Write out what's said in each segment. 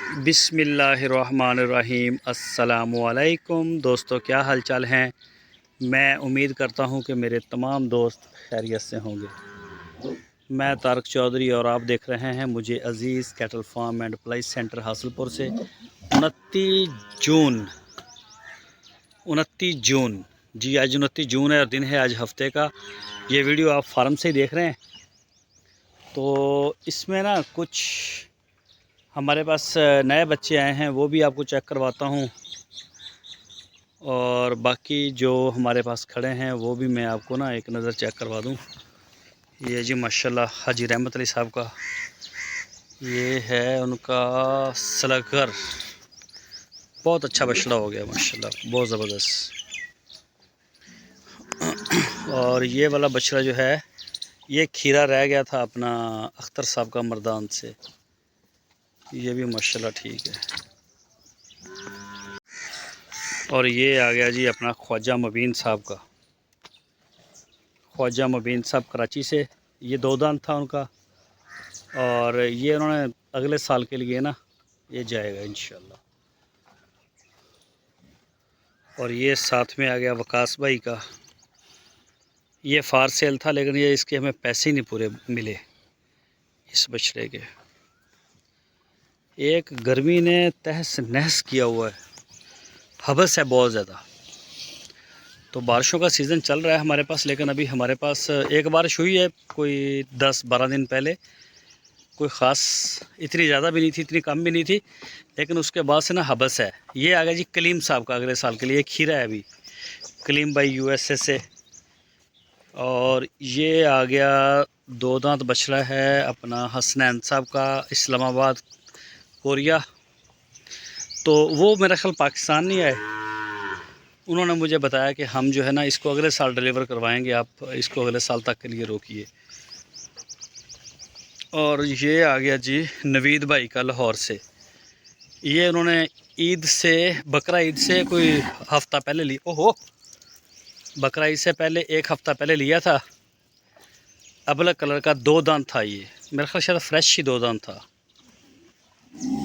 बिस्मिल्लाहिर्रहमानिर्रहीम। अस्सलामुअलैकुम दोस्तों, क्या हाल चाल हैं। मैं उम्मीद करता हूं कि मेरे तमाम दोस्त खैरियत से होंगे। मैं तारक चौधरी और आप देख रहे हैं मुझे Aziz cattle farm and ply centre Hasilpur से। 29 जून जी, आज 29 जून है और दिन है आज हफ्ते का। ये वीडियो आप फार्म से ही देख रहे हैं। तो इसमें ना कुछ हमारे पास नए बच्चे आए हैं, वो भी आपको चेक करवाता हूँ, और बाकी जो हमारे पास खड़े हैं वो भी मैं आपको ना एक नज़र चेक करवा दूँ। ये जी माशाल्लाह हाजी रहमत अली साहब का ये है उनका सलगर, बहुत अच्छा बछड़ा हो गया माशाल्लाह, बहुत ज़बरदस्त। और ये वाला बछड़ा जो है ये खीरा रह गया था अपना अख्तर साहब का मर्दान से, ये भी माशाल्लाह ठीक है। और ये आ गया जी अपना ख्वाजा मुबीन साहब का, ख्वाजा मुबीन साहब कराची से। ये 2 दांत था उनका, और ये उन्होंने अगले साल के लिए ना ये जाएगा इंशाल्लाह। और ये साथ में आ गया वकास भाई का, ये फार सेल था लेकिन ये इसके हमें पैसे ही नहीं पूरे मिले इस बछड़े के। एक गर्मी ने तहस नहस किया हुआ है, हबस है बहुत ज़्यादा। तो बारिशों का सीज़न चल रहा है हमारे पास, लेकिन अभी हमारे पास एक बारिश हुई है कोई 10-12 दिन पहले, कोई ख़ास इतनी ज़्यादा भी नहीं थी, इतनी कम भी नहीं थी, लेकिन उसके बाद से ना हबस है। ये आ गया जी कलीम साहब का अगले साल के लिए खीरा है अभी, कलीम भाई यूएसए से। और ये आ गया 2 दांत बछड़ा है अपना हसनैन साहब का, इस्लामाबाद कोरिया। तो वो मेरा ख्याल पाकिस्तान नहीं आए, उन्होंने मुझे बताया कि हम जो है ना इसको अगले साल डिलीवर करवाएंगे, आप इसको अगले साल तक के लिए रोकिए। और ये आ गया जी नवीद भाई का लाहौर से, ये उन्होंने ईद से, बकरा ईद से कोई हफ़्ता पहले लिया। ओहो, बकरा ईद से पहले 1 हफ़्ता पहले लिया था। अबलग कलर का 2 दांत था, ये मेरा ख्याल शायद फ्रेश ही 2 दांत था।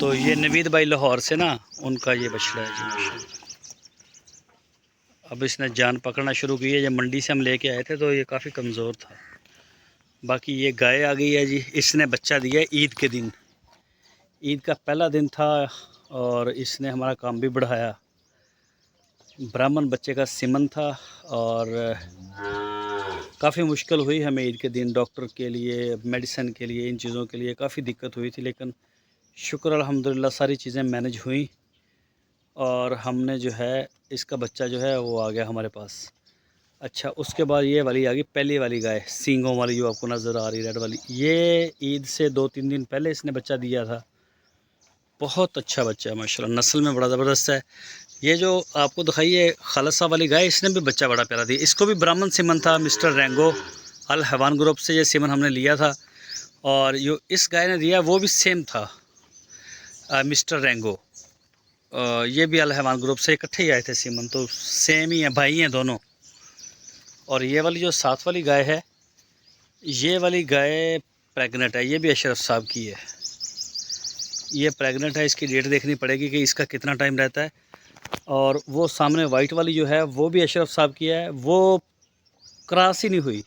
तो ये नवीद भाई लाहौर से ना उनका ये बछड़ा है जी माशाल्लाह। अब इसने जान पकड़ना शुरू की है। जब मंडी से हम लेके आए थे तो ये काफ़ी कमज़ोर था। बाकी ये गाय आ गई है जी, इसने बच्चा दिया ईद के दिन, ईद का पहला दिन था, और इसने हमारा काम भी बढ़ाया। ब्राह्मण बच्चे का सिमन था, और काफ़ी मुश्किल हुई हमें ईद के दिन, डॉक्टर के लिए, मेडिसिन के लिए, इन चीज़ों के लिए काफ़ी दिक्कत हुई थी, लेकिन शुक्र अल्हम्दुलिल्लाह सारी चीज़ें मैनेज हुई, और हमने जो है इसका बच्चा जो है वो आ गया हमारे पास। अच्छा, उसके बाद ये वाली आ गई पहली वाली गाय, सींगों वाली जो आपको नज़र आ रही रेड वाली, ये ईद से 2-3 दिन पहले इसने बच्चा दिया था। बहुत अच्छा बच्चा है माशाल्लाह, नस्ल में बड़ा ज़बरदस्त है। ये जो आपको दिखाई है खालसा वाली गाय, इसने भी बच्चा बड़ा प्यारा दिया। इसको भी ब्राह्मण सिमन था, मिस्टर रैंगो अल हैवान ग्रुप से ये सिमन हमने लिया था। और जो इस गाय ने दिया वो भी सेम था, मिस्टर रैंगो। ये भी अल हैवान ग्रुप से इकट्ठे ही आए थे सिमन, तो सेम ही है, भाई हैं दोनों। और ये वाली जो साथ वाली गाय है, ये वाली गाय प्रेग्नेंट है, ये भी अशरफ साहब की है। ये प्रेग्नेंट है, इसकी डेट देखनी पड़ेगी कि इसका कितना टाइम रहता है। और वो सामने वाइट वाली जो है वो भी अशरफ साहब की है, वो क्रॉस ही नहीं हुई,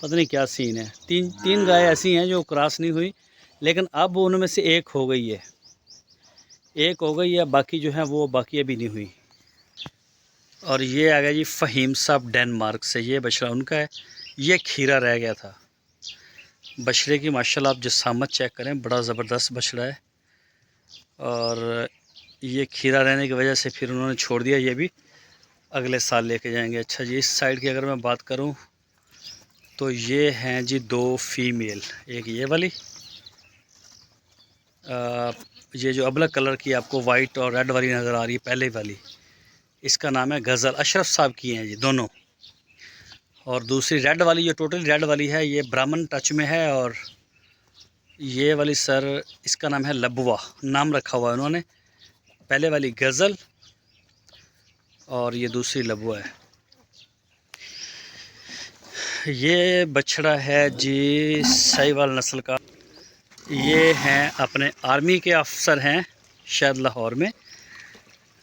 पता नहीं क्या सीन है। तीन गाय ऐसी हैं जो क्रॉस नहीं हुई, लेकिन अब उनमें से एक हो गई है, बाकी जो है वो बाकी अभी नहीं हुई। और ये आ गया जी फ़हीम साहब डेनमार्क से, ये बछड़ा उनका है, ये खीरा रह गया था। बछड़े की माशाल्लाह आप जिसामत चेक करें, बड़ा ज़बरदस्त बछड़ा है। और ये खीरा रहने की वजह से फिर उन्होंने छोड़ दिया, ये भी अगले साल लेके जाएंगे। अच्छा जी, इस साइड की अगर मैं बात करूं तो ये हैं जी 2 फीमेल, एक ये वाली, ये जो अबलग कलर की आपको वाइट और रेड वाली नज़र आ रही है पहले वाली, इसका नाम है गज़ल, अशरफ साहब की हैं जी दोनों। और दूसरी रेड वाली जो टोटली रेड वाली है, ये ब्राह्मण टच में है। और ये वाली सर, इसका नाम है लबवा, नाम रखा हुआ है उन्होंने। पहले वाली गज़ल और ये दूसरी लबवा है। ये बछड़ा है जी साहिवाल नस्ल का। ये हैं अपने आर्मी के अफसर हैं, शायद लाहौर में,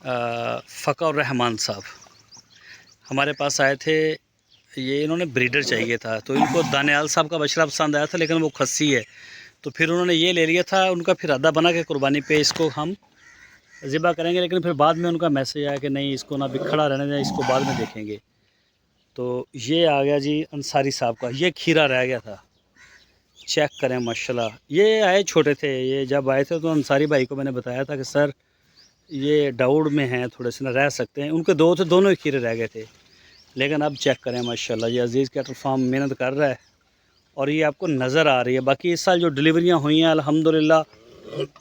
फ़कर रहमान साहब हमारे पास आए थे। ये इन्होंने ब्रीडर चाहिए था, तो इनको दानियाल साहब का बछड़ा पसंद आया था, लेकिन वो खस्सी है, तो फिर उन्होंने ये ले लिया था। उनका फिर इरादा बना कि कुर्बानी पे इसको हम ज़िबा करेंगे, लेकिन फिर बाद में उनका मैसेज आया कि नहीं, इसको ना बिखड़ा रहने दें, इसको बाद में देखेंगे। तो ये आ गया जी अंसारी साहब का, ये खीरा रह गया था, चेक करें माशाल्लाह। ये आए छोटे थे, ये जब आए थे तो अंसारी भाई को मैंने बताया था कि सर ये डाउड में हैं, थोड़े से ना रह सकते हैं। उनके दो थे, दोनों ही खीरे रह गए थे, लेकिन अब चेक करें माशाल्लाह। ये अज़ीज़ कैटल फार्म मेहनत कर रहा है और ये आपको नज़र आ रही है। बाकी इस साल जो डिलीवरियाँ हुई हैं अल्हम्दुलिल्लाह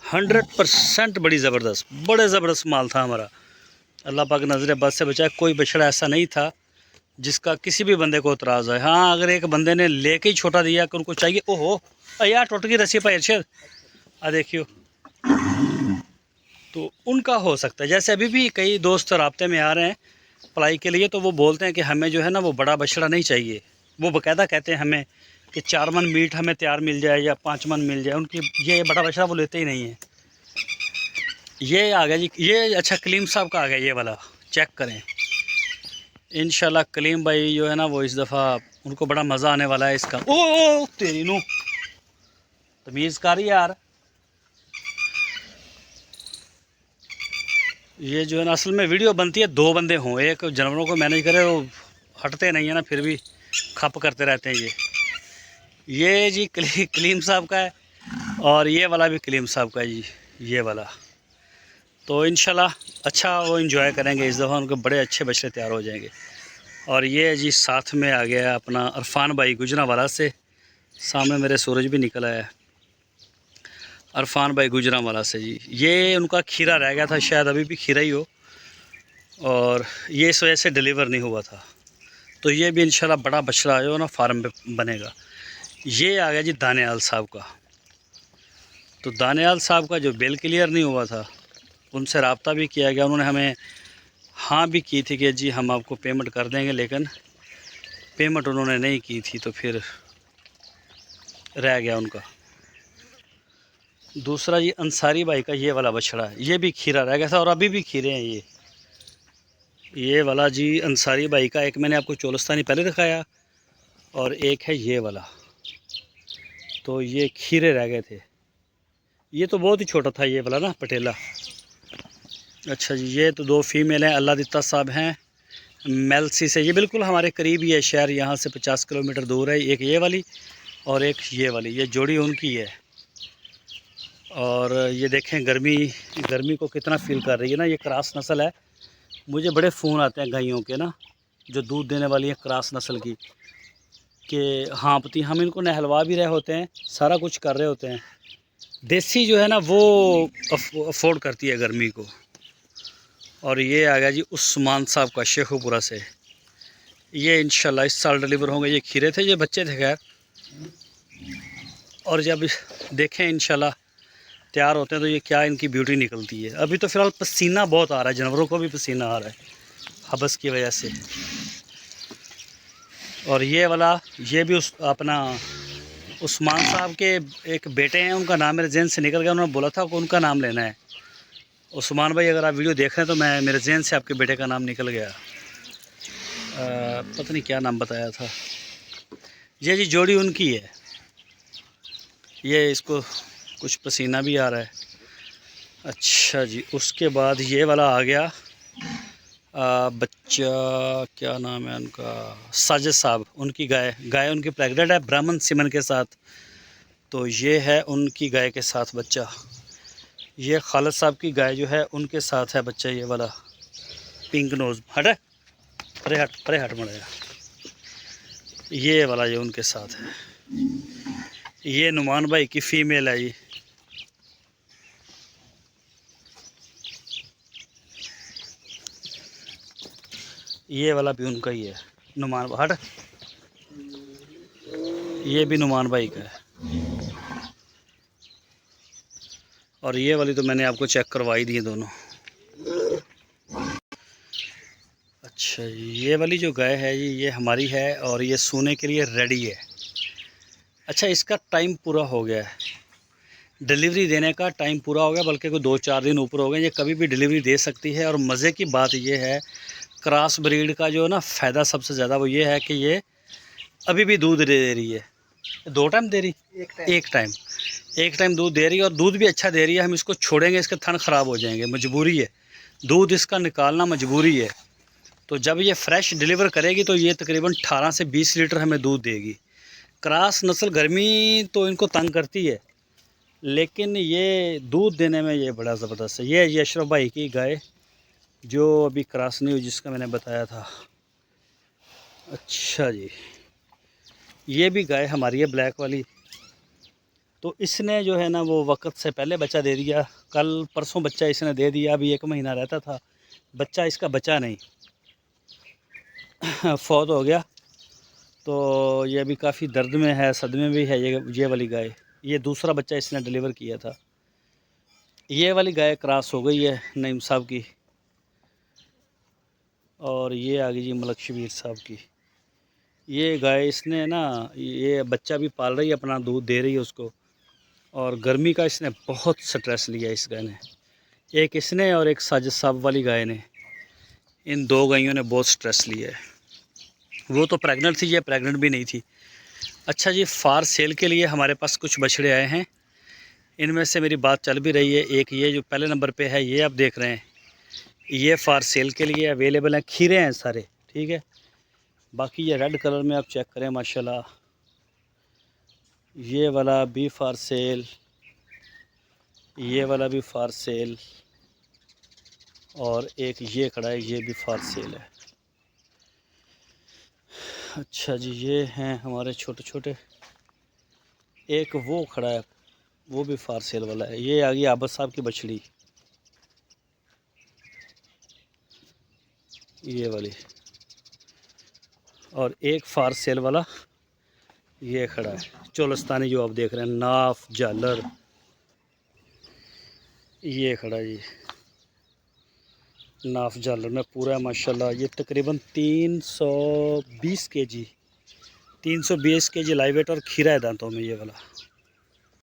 100% बड़ी ज़बरदस्त, बड़े ज़बरदस्त माल था हमारा। अल्लाह पाक नज़र बद से बचाए, कोई बछड़ा ऐसा नहीं था जिसका किसी भी बंदे को एतराज़ है। हाँ, अगर एक बंदे ने लेके ही छोटा दिया कि उनको चाहिए, ओहो यार टूट गई रस्सी पर इरशद, देखियो, तो उनका हो सकता है। जैसे अभी भी कई दोस्त राब्ते में आ रहे हैं पलाई के लिए, तो वो बोलते हैं कि हमें जो है ना वो बड़ा बछड़ा नहीं चाहिए। वो बाकायदा कहते हैं हमें कि 4 मन मीट हमें तैयार मिल जाए या 5 मन मिल जाए। उनकी ये बड़ा बछड़ा वो लेते ही नहीं है। ये आ गया जी, ये अच्छा कलीम साहब का आ गया ये वाला, चेक करें। इंशाल्लाह कलीम भाई जो है ना वो इस दफ़ा उनको बड़ा मज़ा आने वाला है इसका। ओ तेरी नू तमीज़ कर यार। ये जो है ना असल में वीडियो बनती है 2 बंदे हों, एक जानवरों को मैनेज करे, वो हटते नहीं है ना, फिर भी खप करते रहते हैं। ये जी कलीम साहब का है, और ये वाला भी कलीम साहब का है जी, ये वाला। तो इंशाल्लाह अच्छा वो एंजॉय करेंगे इस दफ़ा, उनके बड़े अच्छे बछड़े तैयार हो जाएंगे। और ये जी साथ में आ गया अपना अरफान भाई गुजरावाला से, सामने मेरे सूरज भी निकल आया है, अरफान भाई गुजरावाला से जी। ये उनका खीरा रह गया था, शायद अभी भी खीरा ही हो, और ये इस वजह से डिलीवर नहीं हुआ था। तो ये भी इंशाल्लाह बड़ा बछड़ा जो है ना फार्म पे बनेगा। ये आ गया जी दानियाल साहब का। तो दानियाल साहब का जो बिल क्लियर नहीं हुआ था, उनसे रब्ता भी किया गया, उन्होंने हमें हाँ भी की थी कि जी हम आपको पेमेंट कर देंगे, लेकिन पेमेंट उन्होंने नहीं की थी, तो फिर रह गया उनका। दूसरा जी अंसारी भाई का ये वाला बछड़ा है, ये भी खीरा रह गया था और अभी भी खीरे हैं। ये वाला जी अंसारी भाई का, एक मैंने आपको चोलस्तानी पहले दिखाया और एक है ये वाला। तो ये खीरे रह गए थे। ये तो बहुत ही छोटा था ये वाला ना पटेला। अच्छा जी, ये तो 2 फीमेल हैं, अल्लाह दित्ता साहब हैं मेलसी से। ये बिल्कुल हमारे करीब ही है शहर, यहाँ से 50 किलोमीटर दूर है। एक ये वाली और एक ये वाली, ये जोड़ी उनकी है। और ये देखें गर्मी को कितना फील कर रही है ना। ये क्रॉस नस्ल है। मुझे बड़े फ़ोन आते हैं गायों के ना, जो दूध देने वाली है क्रॉस नस्ल की, कि हाँफती, हम इनको नहलवा भी रहे होते हैं, सारा कुछ कर रहे होते हैं। देसी जो है ना वो अफोर्ड करती है गर्मी को। और ये आ गया जी उस्मान साहब का शेखुपुरा से। ये इंशाल्लाह इस साल डिलीवर होंगे। ये खीरे थे, ये बच्चे थे खैर, और जब देखें इंशाल्लाह तैयार होते हैं तो ये क्या इनकी ब्यूटी निकलती है। अभी तो फ़िलहाल पसीना बहुत आ रहा है, जानवरों को भी पसीना आ रहा है हबस की वजह से। और ये वाला, ये भी अपना उस्मान साहब के एक बेटे हैं, उनका नाम मेरे जहन से निकल गया, उन्होंने बोला था कि उनका नाम लेना है। उस्मान भाई अगर आप वीडियो देख रहे हैं तो मैं मेरे जहन से आपके बेटे का नाम निकल गया, पता नहीं क्या नाम बताया था। ये जी जोड़ी उनकी है। ये इसको कुछ पसीना भी आ रहा है। अच्छा जी, उसके बाद ये वाला आ गया बच्चा, क्या नाम है उनका, साजिद साहब, उनकी गाय उनकी प्रेग्नेंट है ब्राह्मण सिमन के साथ। तो ये है उनकी गाय के साथ बच्चा। ये खालिद साहब की गाय जो है उनके साथ है बच्चा, ये वाला पिंक नोज। हट परे हट मड़ा, ये वाला ये उनके साथ है। ये नुमान भाई की फ़ीमेल है। ये वाला भी उनका ही है, नुमान हट, ये भी नुमान भाई का है। और ये वाली तो मैंने आपको चेक करवाई दी है दोनों। अच्छा, ये वाली जो गाय है ये हमारी है और ये सोने के लिए रेडी है। अच्छा, इसका टाइम पूरा हो गया है, डिलीवरी देने का टाइम पूरा हो गया, बल्कि कोई 2-4 दिन ऊपर हो गए। ये कभी भी डिलीवरी दे सकती है। और मज़े की बात ये है, क्रॉस ब्रीड का जो ना फ़ायदा सबसे ज़्यादा वो ये है कि ये अभी भी दूध दे रही है। 2 टाइम दे रही, एक टाइम दूध दे रही है, और दूध भी अच्छा दे रही है। हम इसको छोड़ेंगे, इसके थन ख़राब हो जाएंगे, मजबूरी है, दूध इसका निकालना मजबूरी है। तो जब ये फ्रेश डिलीवर करेगी तो ये तकरीबन 18 से 20 लीटर हमें दूध देगी। क्रॉस नस्ल गर्मी तो इनको तंग करती है, लेकिन ये दूध देने में ये बड़ा ज़बरदस्त है। ये अशरफ भाई की गाय जो अभी क्रॉस नहीं हुई, जिसका मैंने बताया था। अच्छा जी, ये भी गाय हमारी है, ब्लैक वाली। तो इसने जो है ना वो वक्त से पहले बच्चा दे दिया। कल परसों बच्चा इसने दे दिया। अभी 1 महीना रहता था, बच्चा इसका बचा नहीं, फौत हो गया। तो ये अभी काफ़ी दर्द में है, सदमे भी है ये वाली गाय। ये दूसरा बच्चा इसने डिलीवर किया था। ये वाली गाय क्रॉस हो गई है नईम साहब की, और ये आ गई जी मलक शबीर साहब की। ये गाय इसने ना ये बच्चा भी पाल रही है, अपना दूध दे रही है उसको। और गर्मी का इसने बहुत स्ट्रेस लिया इस गाय ने, एक इसने और एक साजिद साहब वाली गाय ने। इन 2 गायों ने बहुत स्ट्रेस लिया है। वो तो प्रेग्नेंट थी, ये प्रेग्नेंट भी नहीं थी। अच्छा जी, फार सेल के लिए हमारे पास कुछ बछड़े आए हैं। इनमें से मेरी बात चल भी रही है। एक ये जो पहले नंबर पे है, ये आप देख रहे हैं, ये फार सेल के लिए अवेलेबल हैं। खीरे हैं सारे, ठीक है। बाकी ये रेड कलर में आप चेक करें, माशाल्लाह। ये वाला भी फार सेल, ये वाला भी फार सेल, और एक ये खड़ा है, ये भी फार सेल है। अच्छा जी, ये हैं हमारे छोटे छोटे। एक वो खड़ा है, वो भी फार सेल वाला है। ये आ गई आबद साहब की बछड़ी, ये वाली। और एक फार सेल वाला ये खड़ा है, चोलस्तानी, जो आप देख रहे हैं, नाफ झालर। ये खड़ा जी, नाफ झालर में पूरा है माशाल्लाह। ये तकरीबन 320 केजी, 320 केजी लाइव वेट, और खीरा है दांतों में ये वाला।